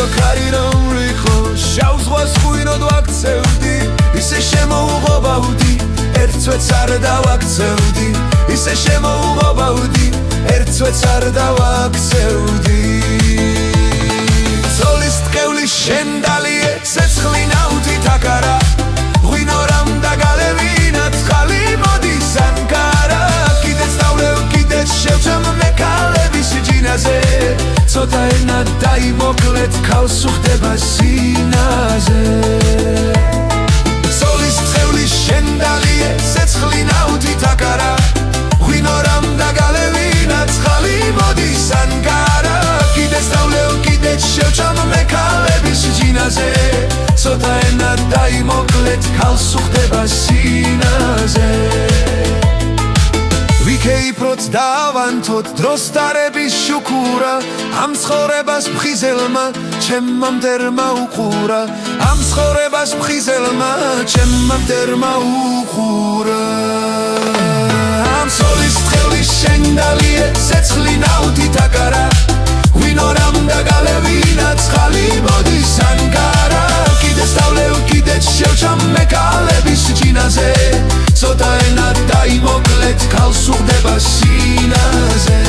კიდო ქარი რომ რიხო შავ ზღვას ღვინოდ ვაქცევდი ისე შემოუღობავდი ერთ წვეთს არ დავაქცევდი ისე შემოუღობავდი ერთ წვეთს არ დავაქცევდი ზოლის ტყევლის შენ დალიე ცეცხლი ნავთით აკარა ღვინო რამ დაგალევინა ცხალი მოდის ანკარა კიდეც დავლევ კიდეც შევჭამ მეკალების ჯინაზე ცოტა ენა დაიმოკლეთ ქალს უხდება სინაზე ზოლის ტყევლის შენ დალიე ცეცხლი ნავთით აკარა ღვინო რამ დაგალევინა ცხალი მოდის ანკარა კიდეც დავლევ კიდეც შევჭამ მეკალების ჯინაზე ცოტა ენა დაიმოკლეთ ქალს უხდება სინაზე ვიქეიფროთ დავანთოთ დროს დარების შუქურა ამ ცხოვრებას მხიზელმა ჩემმა მტერმა უყურა ამ ცხოვრებას მხიზელმა ჩემმა მტერმა უყურა ამ ზოლის ტყევლის შენ დალიე ცეცხლი ნავთით აკარა ღვინო რამ დაგალევინა ცხალი მოდის ანკარა კიდეც დავლევ კიდეც შევჭამ მეკალების ჯინაზე ცოტა ენა დაიმოკლეთ ქალს უხდება სინაზე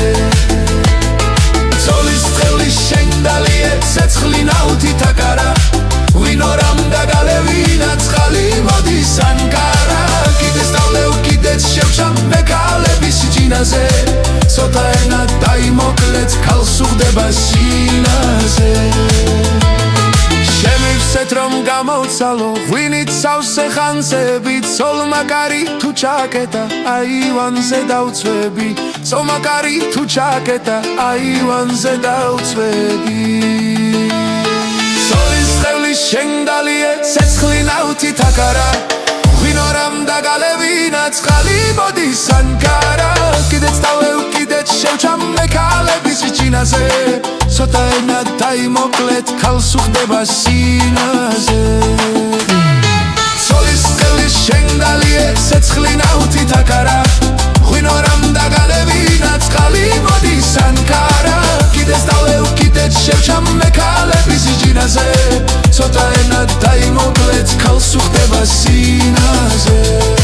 ზოლის ტყევლის შენ დალიე ცეცხლი ნავთით აკარა ღვინო რამ დაგალევინა ცხალი მოდის ანკარა კიდეც დავლევ კიდეც შევჭამ მეკალების ჯინაზე ცოტა ენა დაიმოკლეთ ქალს უხდება სინაზე შემივსეთ რომ გამოვცალო ღვინით სავსე ხანძებით ცოლმაკარი თუ ჩაკეტა აივანზე დავწვევი ცოლმაკარი თუ ჩაკეტა აივანზე დავწვევი ზოლის ტყევლის შენ დალიე ცეცხლი ნავთით აკარა ღვინო რამ დაგალევინა ცხალი მოდის ანკარა კიდეც დავლევ კიდეც შევჭამ მეკალების ჯინაზე ცოტა ენა დაიმოკლეთ ქალს უხდება სინაზე ზოლის ტყევლის შენ დალიე ცეცხლი ნავთით აკარა ღვინო რამ დაგალევინა ცხალი მოდის ანკარა კიდეც დავლევ კიდეც შევჭამ მეკალების ჯინაზე ცოტა ენა დაიმოკლეთ ქალს უხდება სინაზე